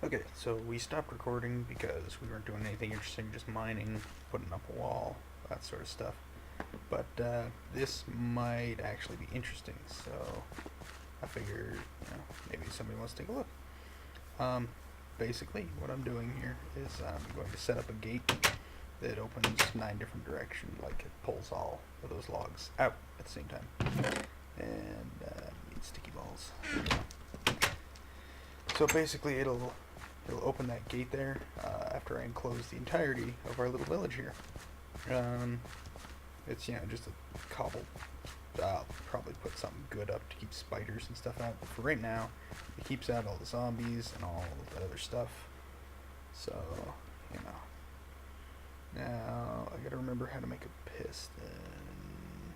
Okay, so we stopped recording because we weren't doing anything interesting, just mining, putting up a wall, that sort of stuff. But this might actually be interesting, so I figured, maybe somebody wants to take a look. Um, Basically, what I'm doing here is I'm going to set up a gate that opens 9 different directions, like it pulls all of those logs out at the same time. And need sticky balls. So basically, it'll open that gate there after I enclose the entirety of our little village here. It's just a cobble. I'll probably put something good up to keep spiders and stuff out. But for right now, it keeps out all the zombies and all that other stuff. So, Now, I gotta remember how to make a piston.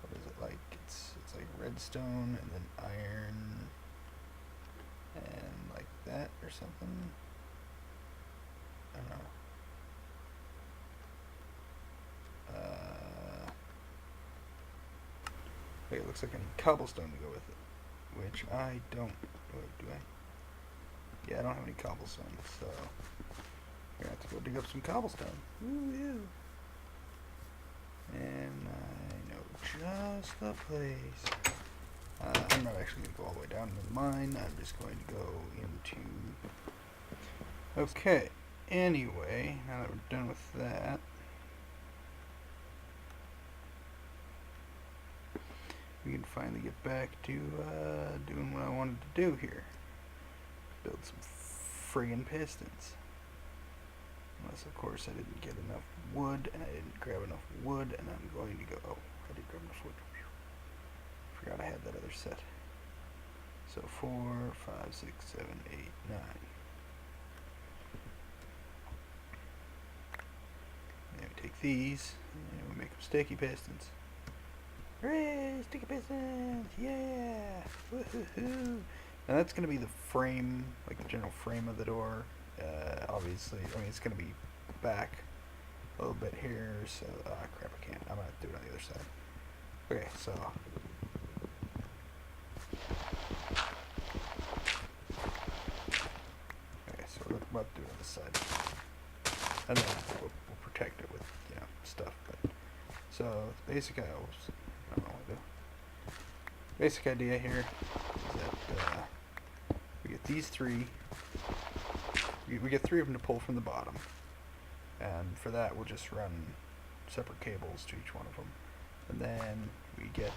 What is it like? It's like redstone and then iron and like that or something. I don't know. Okay, it looks like I need cobblestone to go with it, which I don't. Wait, do I? Yeah, I don't have any cobblestone, so we're gonna have to go dig up some cobblestone. Woo! And I know just the place. I'm not actually going to go all the way down into the mine. I'm just going to go into... Okay, anyway, now that we're done with that, we can finally get back to doing what I wanted to do here. Build some friggin' pistons. Unless, of course, I didn't get enough wood, and I didn't grab enough wood, and I'm going to go... Oh, I did grab enough wood. Forgot I had that other set. So 4, 5, 6, 7, 8, 9. Then we take these and we make them sticky pistons. Hooray! Sticky pistons! Yeah! Woohoo! Now that's going to be the frame, like the general frame of the door. Obviously, it's going to be back a little bit here. So, crap! I can't. I'm going to have to do it on the other side. Okay, so. Okay, so we're about to do it on this side, and then we'll protect it with stuff. But so the basic basic idea here is that we get these three. We get 3 of them to pull from the bottom, and for that we'll just run separate cables to each one of them, and then we get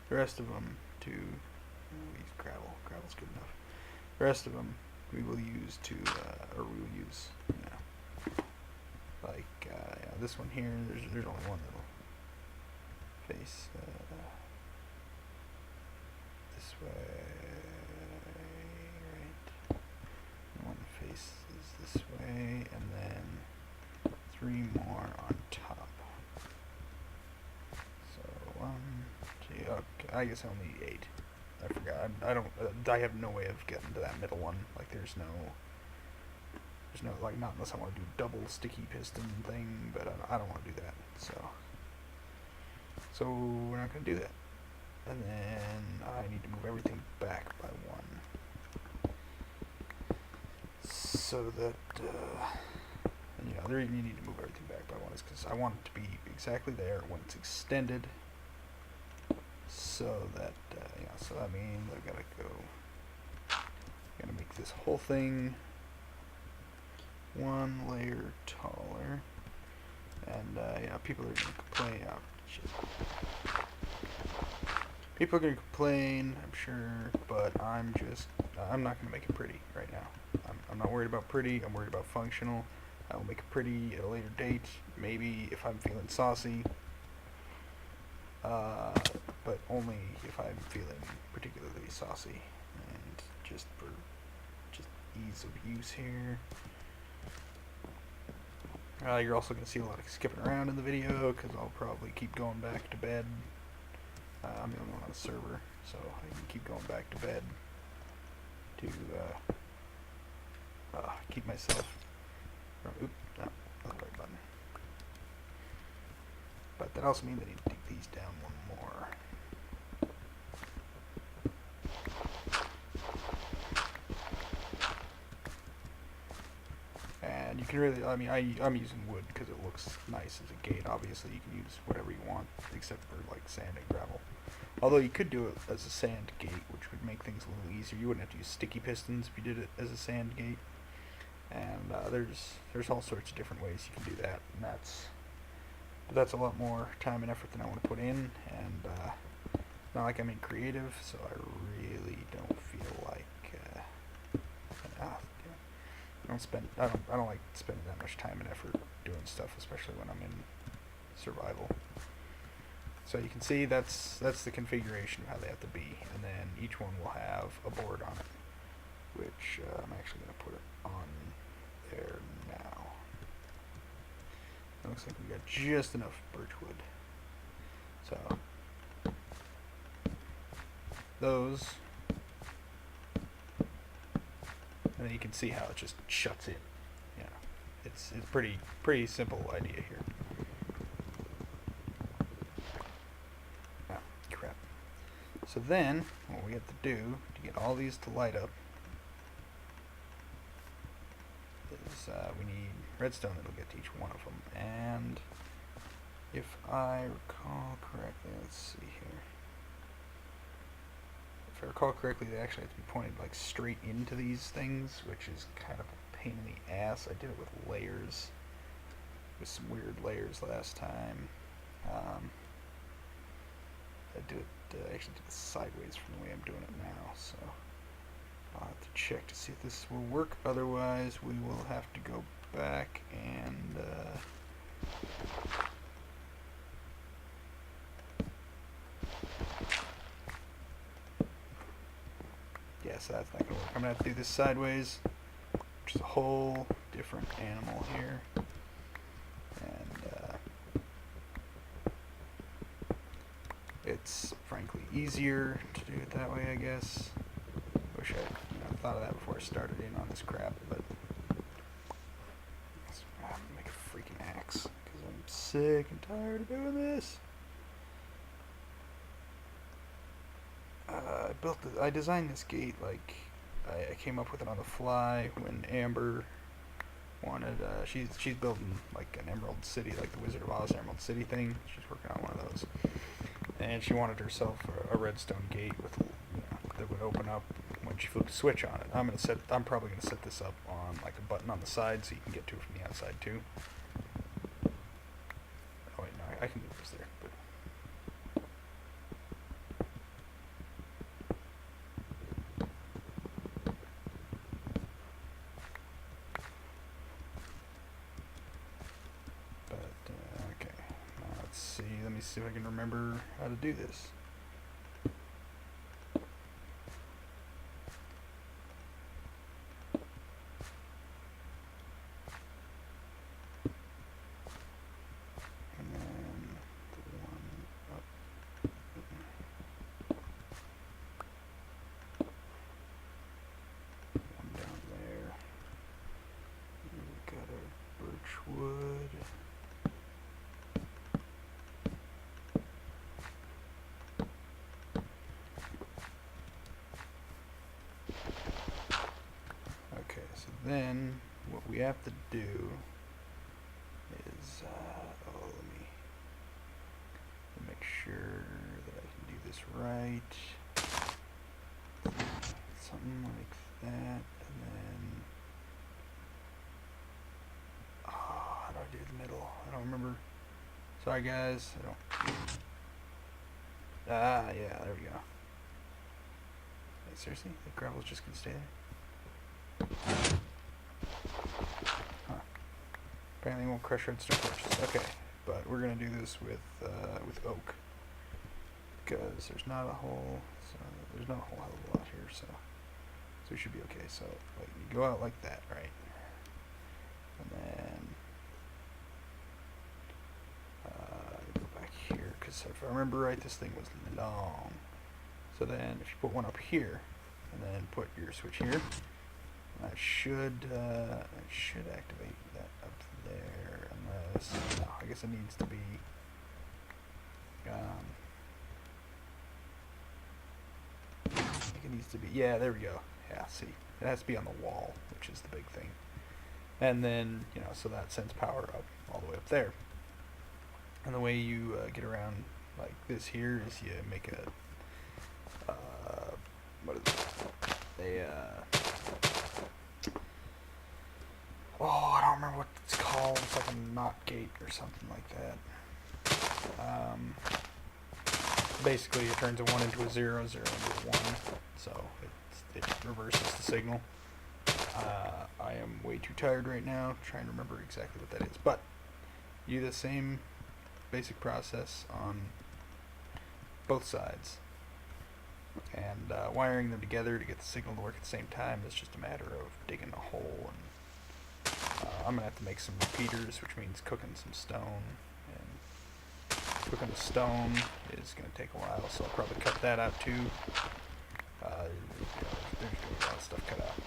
the rest of them to use gravel. Gravel's good enough. The rest of them we will use to, or we will use, like this one here. There's only one that'll face this way, right? One faces this way, and then 3 more on top. So 1, 2. Okay, I guess I'll need 8. I forgot. I have no way of getting to that middle one. Like there's no like, not unless I want to do double sticky piston thing, but I don't want to do that. So we're not going to do that. And then I need to move everything back by 1. So that, the reason you need to move everything back by 1 is because I want it to be exactly there when it's extended. So that, so that means I've got to make this whole thing 1 layer taller. And, people are going to complain. Oh, shit. People are going to complain, I'm sure, but I'm not going to make it pretty right now. I'm not worried about pretty, I'm worried about functional. I will make it pretty at a later date, maybe if I'm feeling saucy. But only if I'm feeling particularly saucy, and just for ease of use here. You're also going to see a lot of skipping around in the video, because I'll probably keep going back to bed. I'm the only one on the server, so I can keep going back to bed to keep myself from... Oops, no, not the right button. But that also means I need to dig these down 1 more. can really, I mean, I'm using wood because it looks nice as a gate. Obviously, you can use whatever you want, except for like sand and gravel. Although you could do it as a sand gate, which would make things a little easier. You wouldn't have to use sticky pistons if you did it as a sand gate. And there's all sorts of different ways you can do that, and that's a lot more time and effort than I want to put in. And not like I'm in creative, so I really don't feel like I don't like spending that much time and effort doing stuff, especially when I'm in survival. So you can see that's the configuration of how they have to be, and then each one will have a board on it, which I'm actually going to put it on there now. It looks like we got just enough birchwood. So those, and then you can see how it just shuts in. Yeah, it's pretty simple idea here. So then, what we have to do to get all these to light up is we need redstone that'll get to each one of them. And if I recall correctly, let's see here. If I recall correctly, they actually have to be pointed like straight into these things, which is kind of a pain in the ass. I did it with layers, with some weird layers last time. I actually did it sideways from the way I'm doing it now, so I'll have to check to see if this will work. Otherwise, we will have to go back and yeah, so that's not going to work. I'm going to have to do this sideways, which is a whole different animal here. It's frankly easier to do it that way, I guess. Wish I thought of that before I started in on this crap, but I'm gonna make a freaking axe because I'm sick and tired of doing this. I designed this gate like I came up with it on the fly when Amber wanted. She's building like an Emerald City, like the Wizard of Oz Emerald City thing. She's working on one of those. And she wanted herself a redstone gate with, that would open up when she flipped a switch on it. I'm probably gonna set this up on like a button on the side so you can get to it from the outside too. Oh wait, no, I can move this there. Okay. Now let's see. Let me see if I can remember how to do this. Wood. Okay, so then what we have to do is let me make sure that I can do this right. Something like that, and then how do I do the middle? I don't remember. Sorry guys, I don't. Yeah, there we go. Wait, seriously? The gravel's just gonna stay there? Huh. Apparently it won't crush redstone torches. Okay, but we're gonna do this with oak. Because there's not a whole hell of a lot here, so we should be okay. So like you go out like that, right? And then go back here, because if I remember right, this thing was long. So then if you put one up here, and then put your switch here, that should activate that up there, unless, no, I guess it needs to be, I think it needs to be, yeah, there we go. Yeah, see, it has to be on the wall, which is the big thing. and then so that sends power up all the way up there. And the way you get around like this here is you make a what is it? I don't remember what it's called. It's like a knot gate or something like that. Basically, it turns a 1 into a 0, 0 into a 1, so it reverses the signal. I am way too tired right now trying to remember exactly what that is, but you do the same basic process on both sides, and wiring them together to get the signal to work at the same time is just a matter of digging a hole. And I'm gonna have to make some repeaters, which means cooking some stone, and cooking the stone is gonna take a while, so I'll probably cut that out too. There's gonna be a lot of stuff cut out.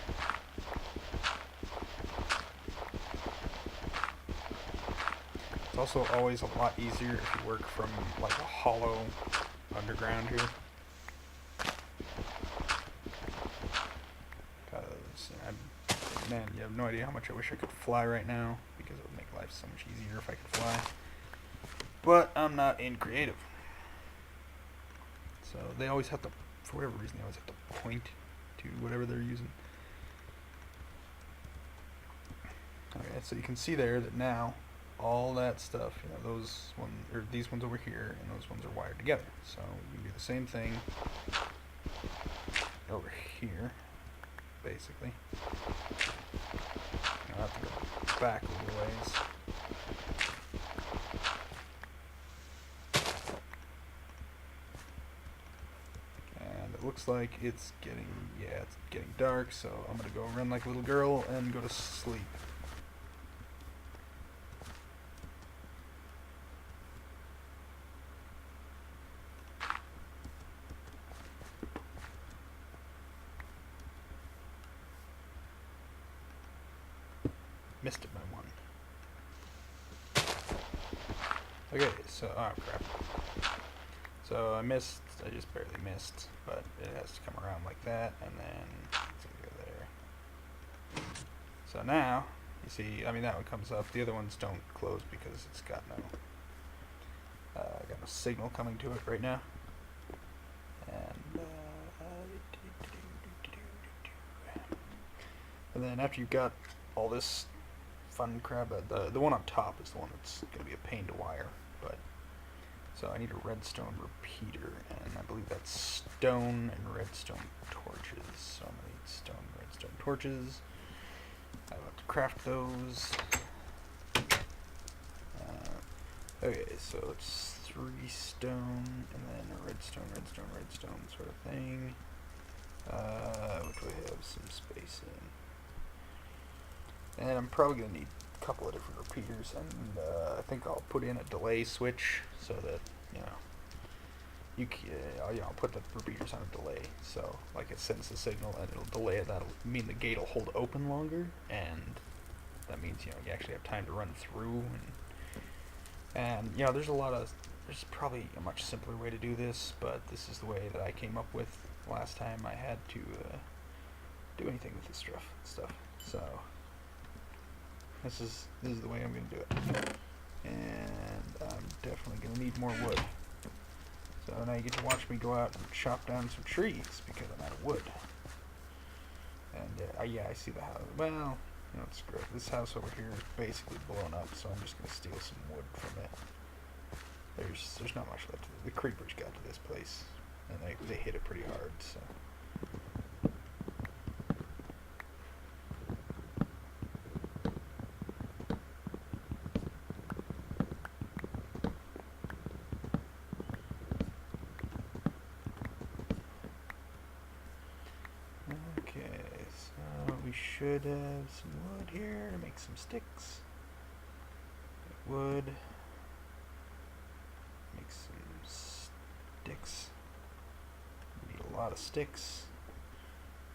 It's also always a lot easier if you work from like a hollow underground here. Because, man, you have no idea how much I wish I could fly right now, because it would make life so much easier if I could fly. But I'm not in creative. So they always have to, for whatever reason, they always have to point to whatever they're using. Okay, so you can see there that now all that stuff, those one or these ones over here and those ones are wired together. So you can do the same thing over here, basically. I'll have to go back a little ways. And it looks like it's getting dark, so I'm gonna go run like a little girl and go to sleep. Missed it by one. Okay, so, oh crap. So I just barely missed, but it has to come around like that, and then it's gonna go there. So now, you see, that one comes up, the other ones don't close because it's got no signal coming to it right now. And then after you've got all this fun crap, the one on top is the one that's going to be a pain to wire. But so I need a redstone repeater, and I believe that's stone and redstone torches. So I'm going to need stone and redstone torches. I'll have to craft those. Okay, so it's 3 stone and then a redstone sort of thing. Which we have some space in. And I'm probably going to need a couple of different repeaters, and I think I'll put in a delay switch so that, I'll put the repeaters on a delay, so like it sends the signal and it'll delay it. That'll mean the gate will hold open longer, and that means, you actually have time to run through, and there's probably a much simpler way to do this, but this is the way that I came up with last time I had to do anything with this stuff. So this is the way I'm going to do it, and I'm definitely going to need more wood. So now you get to watch me go out and chop down some trees because I'm out of wood. And I see the house. Well, screw it. This house over here is basically blown up, so I'm just going to steal some wood from it. There's not much left. The creepers got to this place, and they hit it pretty hard. So. Okay, so we should have some wood here to make some sticks. Wood. Make some sticks. Need a lot of sticks.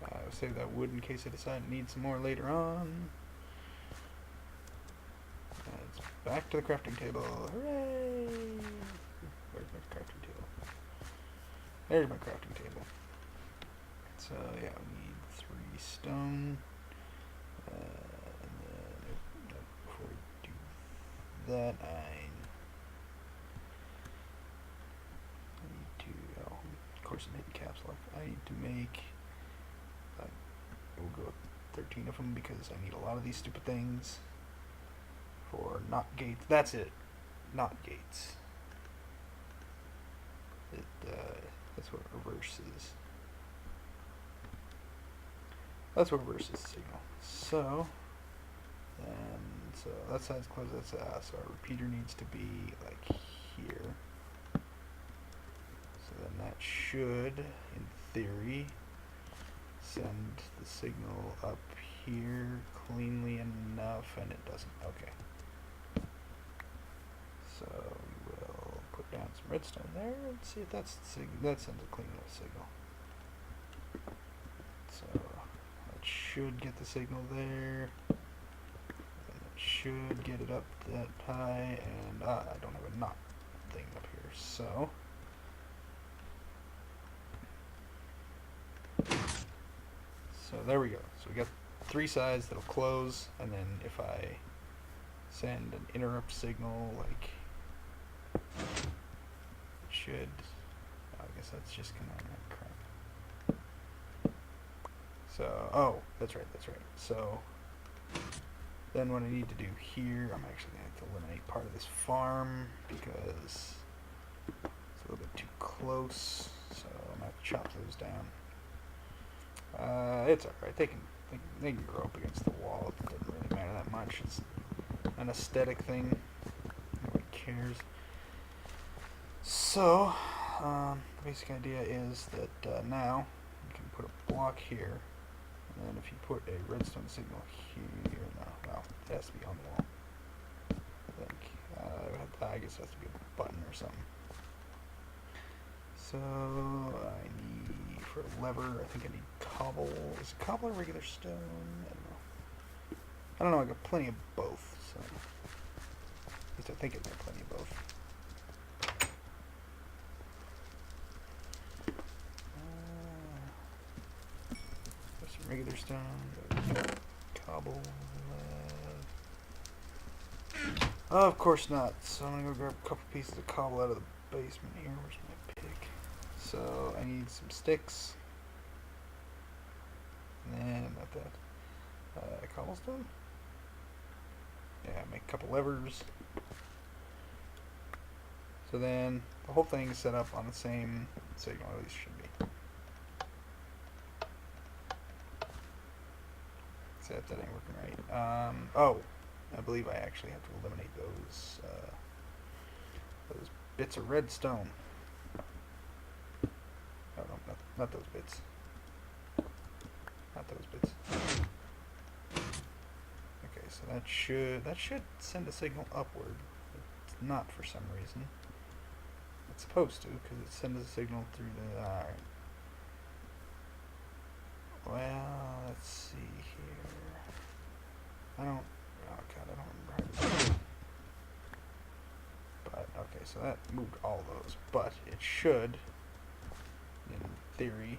I'll save that wood in case I decide to need some more later on. It's back to the crafting table. Hooray! Where's my crafting table? There's my crafting table. So yeah, we need 3 stone. And then that, I need to, oh, of course I'm hitting caps lock. I need to make, we'll go with 13 of them because I need a lot of these stupid things for not gates. That's it, not gates. That's what reverses. That's what reverses the signal. So, so that side's closed. That's so our repeater needs to be like here. So then that should, in theory, send the signal up here cleanly enough, and it doesn't. Okay. So we will put down some redstone there and see if that sends a clean enough signal. So that should get the signal there. And it should get it up that high, and I don't have a not thing up here. So there we go. So we got 3 sides that'll close, and then if I send an interrupt signal, like it should, I guess that's just gonna crap. So, oh, that's right. So then what I need to do here, I'm actually gonna have to eliminate part of this farm because it's a little bit too close. So I'm gonna have to chop those down. It's alright. They can grow up against the wall. It doesn't really matter that much. It's an aesthetic thing. Nobody cares. So, the basic idea is that now you can put a block here, and then if you put a redstone signal here, no, it has to be on the wall. I think. I guess it has to be a button or something. So I need, for a lever, I think I need cobble. Is cobble or regular stone? I don't know. I got plenty of both, so at least I think I got plenty of both. There's some regular stone. Cobble. Oh, of course not. So I'm gonna go grab a couple pieces of cobble out of the basement here. Where's my pick? So I need some sticks. And not that. Cobblestone? Yeah, make a couple levers. So then the whole thing is set up on the same signal, at least should be. Except that ain't working right. Oh, I believe I actually have to eliminate those bits of redstone. Oh no, not those bits. Not those bits. Okay, so that should send a signal upward. It's not for some reason. It's supposed to, because it sends a signal through the. Alright. Well, let's see here. I don't. Oh god, I don't remember how to. But okay, so that moved all those, but it should, in theory,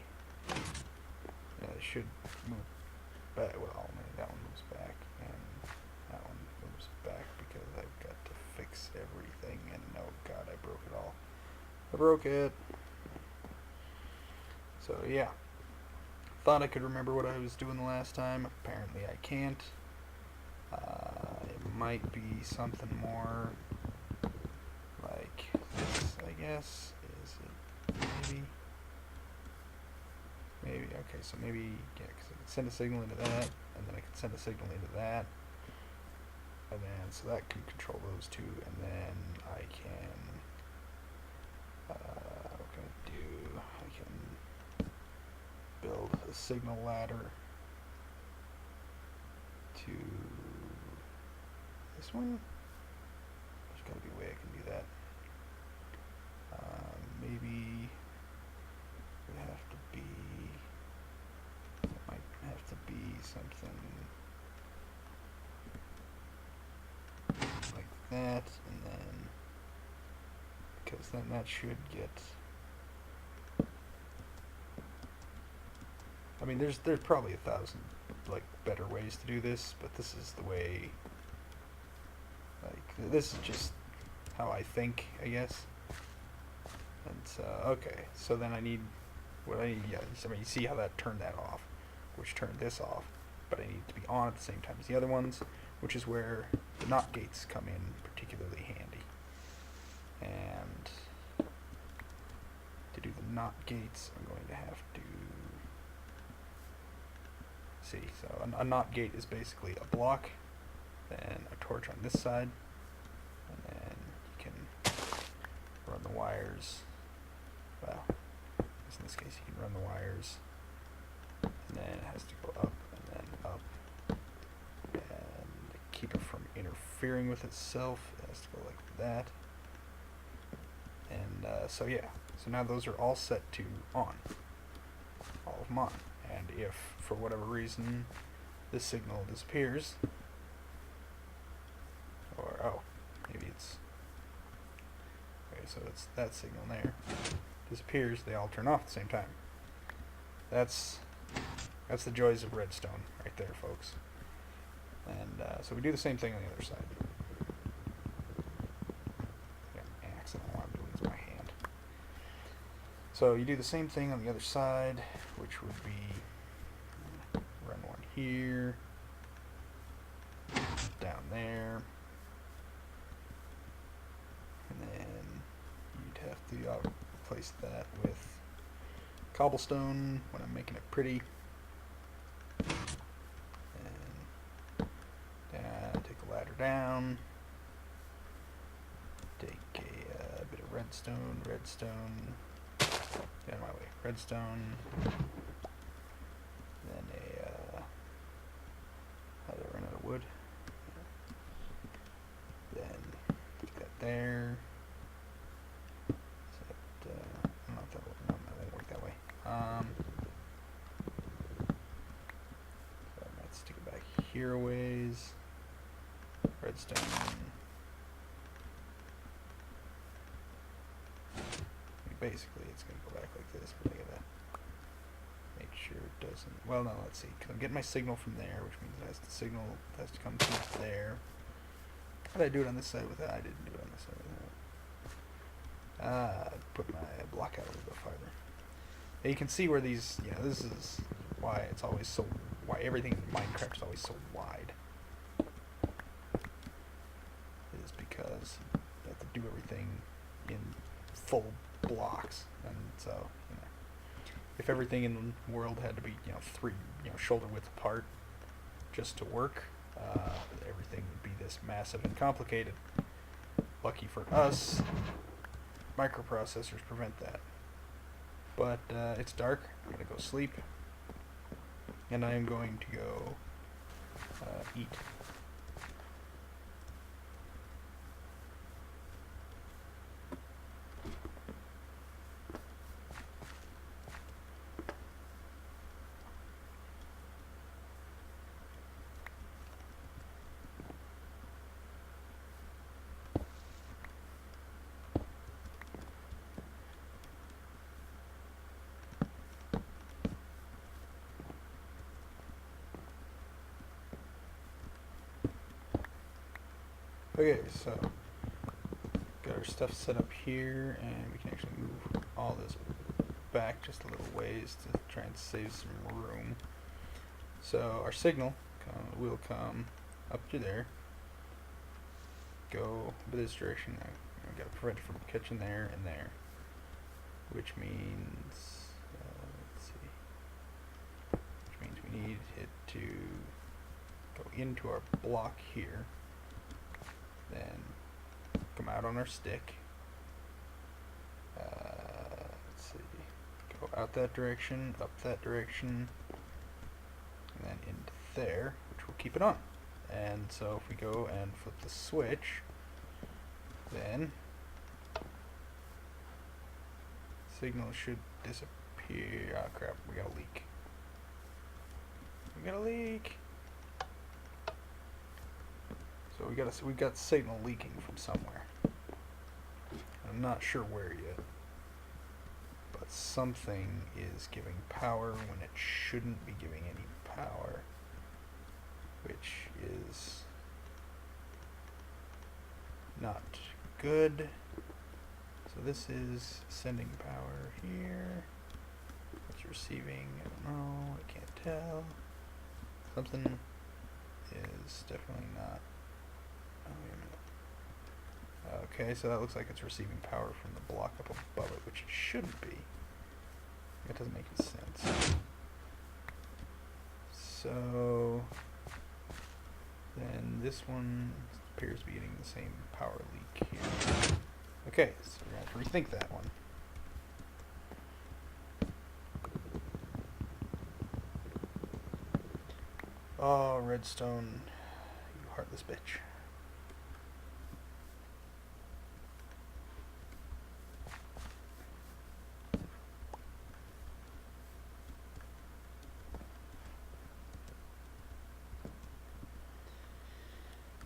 it should move back. Well, maybe that one moves back, and that one moves back because I've got to fix everything. And oh god, I broke it all. I broke it. So yeah, thought I could remember what I was doing the last time. Apparently I can't. It might be something more like this, I guess. Is it maybe? Okay, so maybe, yeah, because I can send a signal into that, and then I can send a signal into that, and then, so that can control those two, and then I can, what can I do? I can build a signal ladder to this one. There's got to be a way I can do that. Maybe it would have to be, it might have to be something like that, and then, because then that should get, I mean, there's probably 1,000 like better ways to do this, but this is the way, like, this is just how I think, I guess. And so, okay, so then I need, what I need, yeah, I mean, you see how that turned that off, which turned this off, but I need it to be on at the same time as the other ones, which is where the NOT gates come in particularly handy. And to do the NOT gates, I'm going to have to see, so a NOT gate is basically a block, then a torch on this side, and then you can run the wires. Well, in this case you can run the wires, and then it has to go up and then up, and to keep it from interfering with itself it has to go like that. And so yeah, so now those are all set to on, all of them on, and if for whatever reason this signal disappears, or oh, maybe it's okay, so it's that signal there disappears, they all turn off at the same time. That's the joys of Redstone right there, folks. And so we do the same thing on the other side. Yeah, axe, all I'm doing is my hand. So you do the same thing on the other side, which would be run one here, down there, and then you'd have to replace that with cobblestone when I'm making it pretty. And take the ladder down, take a bit of redstone, get out of my way, redstone, then how did I run out of wood? Then put that there. I don't know if that won't work that way. So I might stick it back here a ways. Redstone. Basically, it's going to go back like this, but I gotta make sure it doesn't. Well, no, let's see. Cause I'm getting my signal from there, which means it has to signal has to come through there. How did I do it on this side with that? I didn't do it on this side with that. Put my block out a little bit farther. And you can see where these. Yeah, this is why it's always so. Why everything in Minecraft is always so wide. Is because you have to do everything in full blocks, and so if everything in the world had to be three shoulder width apart just to work, everything would be this massive and complicated. Lucky for us, microprocessors prevent that. But it's dark. I'm gonna go sleep, and I am going to go eat. Okay, so got our stuff set up here, and we can actually move all this back just a little ways to try and save some room. So our signal will come up to there, go this direction. I got to prevent it from catching there and there, which means let's see, which means we need it to go into our block here. Then come out on our stick. Let's see. Go out that direction, up that direction, and then into there, which will keep it on. And so if we go and flip the switch, then signal should disappear. Oh crap, we got a leak. We got a leak. So we got signal leaking from somewhere. I'm not sure where yet, but something is giving power when it shouldn't be giving any power, which is not good. So this is sending power here. What's receiving? I don't know. I can't tell. Something is definitely not. Oh, wait a minute. Okay, so that looks like it's receiving power from the block up above it, which it shouldn't be. That doesn't make any sense. So then this one appears to be getting the same power leak here. Okay, so we're going to have to rethink that one. Oh, Redstone, you heartless bitch.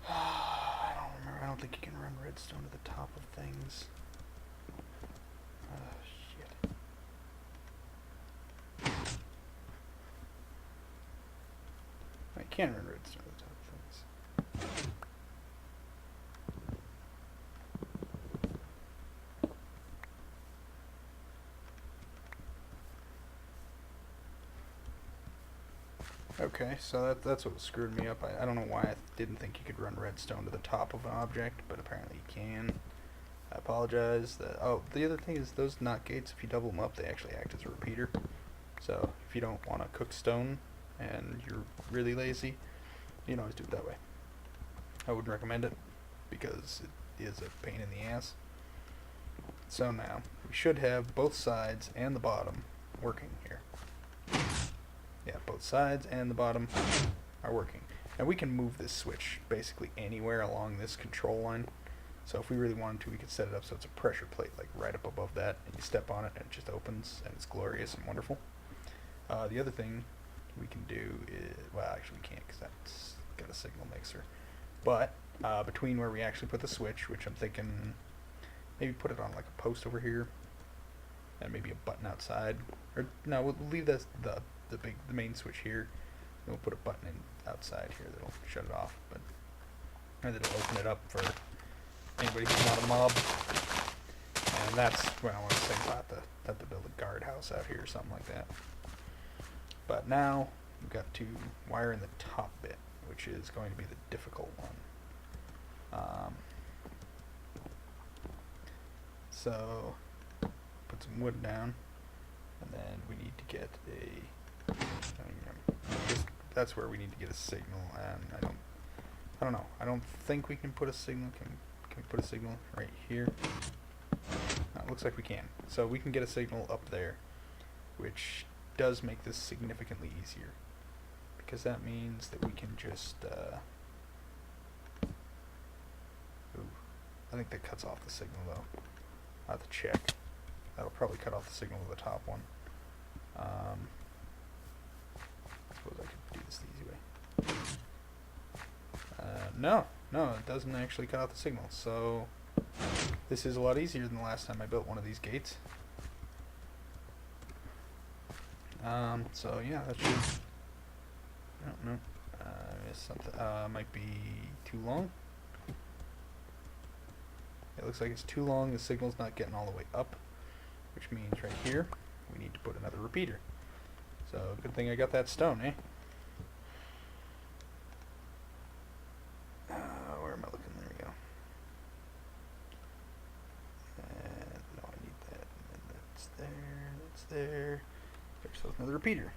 I don't remember. I don't think you can run Redstone to the top of things. Shit. I can run Redstone to the top of things. Okay, so that's what screwed me up. I don't know why I didn't think you could run Redstone to the top of an object, but apparently you can. I apologize. The other thing is those NOT gates, if you double them up, they actually act as a repeater. So if you don't want to cook stone and you're really lazy, you can always do it that way. I wouldn't recommend it because it is a pain in the ass. So now, we should have both sides and the bottom working here. Yeah, both sides and the bottom are working. And we can move this switch basically anywhere along this control line. So if we really wanted to, we could set it up so it's a pressure plate, like right up above that, and you step on it and it just opens, and it's glorious and wonderful. The other thing we can do is, well, actually we can't because that's got a signal mixer. But between where we actually put the switch, which I'm thinking maybe put it on like a post over here, and maybe a button outside. Or no, we'll leave the main switch here. And we'll put a button in outside here that'll shut it off, but or that'll open it up for anybody who's not a mob. And that's when I want to say about have to build a guardhouse out here or something like that. But now we've got to wire in the top bit, which is going to be the difficult one. So put some wood down, and then we need to get that's where we need to get a signal, and I don't know. I don't think we can put a signal. Can we put a signal right here? No, it looks like we can. So we can get a signal up there, which does make this significantly easier, because that means that we can just I think that cuts off the signal though. I'll have to check. That'll probably cut off the signal to the top one. I suppose I could do this the easy way. No, it doesn't actually cut off the signal. So this is a lot easier than the last time I built one of these gates. So yeah, that should. I don't know. Missed something. Might be too long. It looks like it's too long. The signal's not getting all the way up, which means right here we need to put another repeater. So good thing I got that stone, eh? Where am I looking? There we go. And no, I need that. And then that's there. That's there. There's another repeater.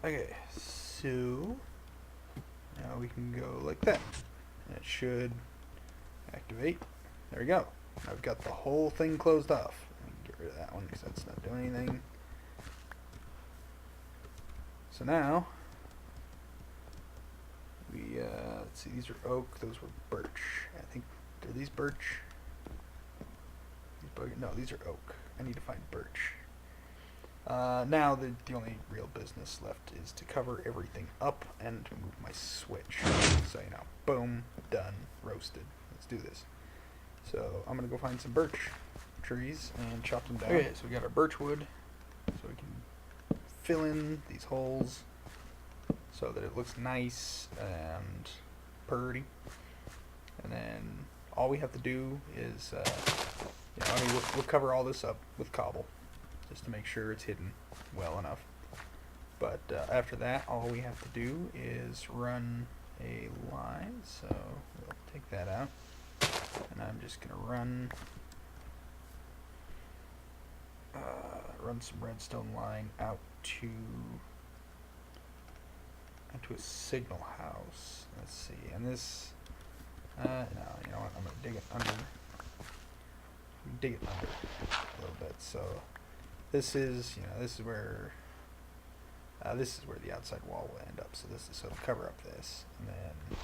Okay, so now we can go like that. And it should activate. There we go. I've got the whole thing closed off. Get rid of that one because that's not doing anything. So now we let's see. These are oak. Those were birch. I think are these birch. No, these are oak. I need to find birch. Now the only real business left is to cover everything up and to move my switch. So you know, boom, done, roasted. Let's do this. So I'm gonna go find some birch trees and chop them down. Okay, so we got our birch wood, so we can fill in these holes so that it looks nice and pretty. And then all we have to do is, we'll cover all this up with cobble just to make sure it's hidden well enough. But after that, all we have to do is run a line. So we'll take that out, and I'm just gonna run some redstone line out to a signal house. Let's see, and this. No, you know what? I'm gonna dig it under. A little bit. So this is, this is where the outside wall will end up. So this is so to cover up this, and then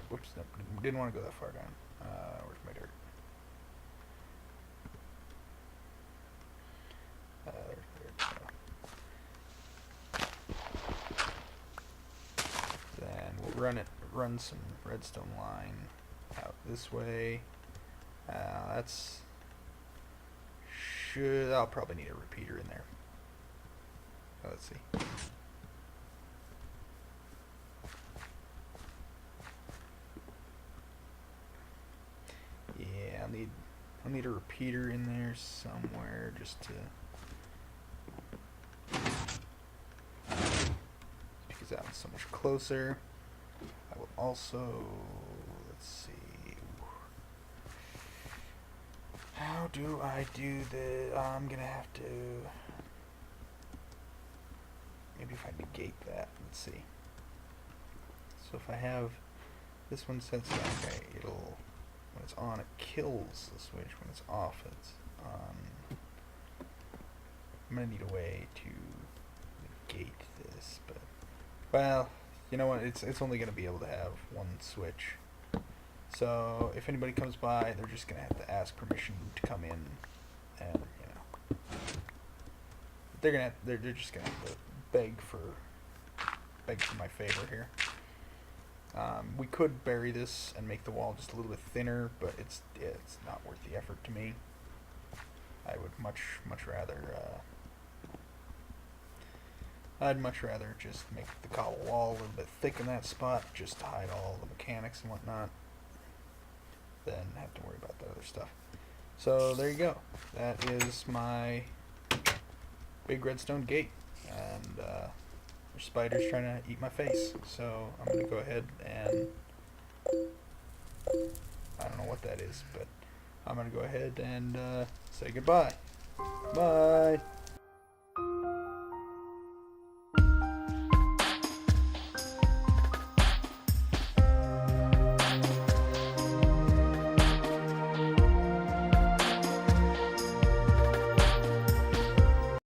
whoops, no, didn't want to go that far down. Where's my dirt? Then we'll run some redstone line out this way. I'll probably need a repeater in there. Let's see. Yeah, I'll need a repeater in there somewhere just to, because that one's so much closer. I will also, let's see, how do I do this? I'm gonna have to, maybe if I negate that, let's see. So if I have, this one says, okay, it'll, when it's on it kills the switch, when it's off it's on. I'm gonna need a way to negate this, but, well, you know what, it's only gonna be able to have one switch. So if anybody comes by, they're just gonna have to ask permission to come in, and they're just gonna have to beg for my favor here. We could bury this and make the wall just a little bit thinner, but it's not worth the effort to me. I would much rather I'd much rather just make the cobble wall a little bit thick in that spot, just to hide all the mechanics and whatnot, than have to worry about that other stuff. So there you go. That is my big redstone gate, and there's spiders trying to eat my face. So I'm gonna go ahead and, I don't know what that is, but I'm gonna go ahead and say goodbye. Bye.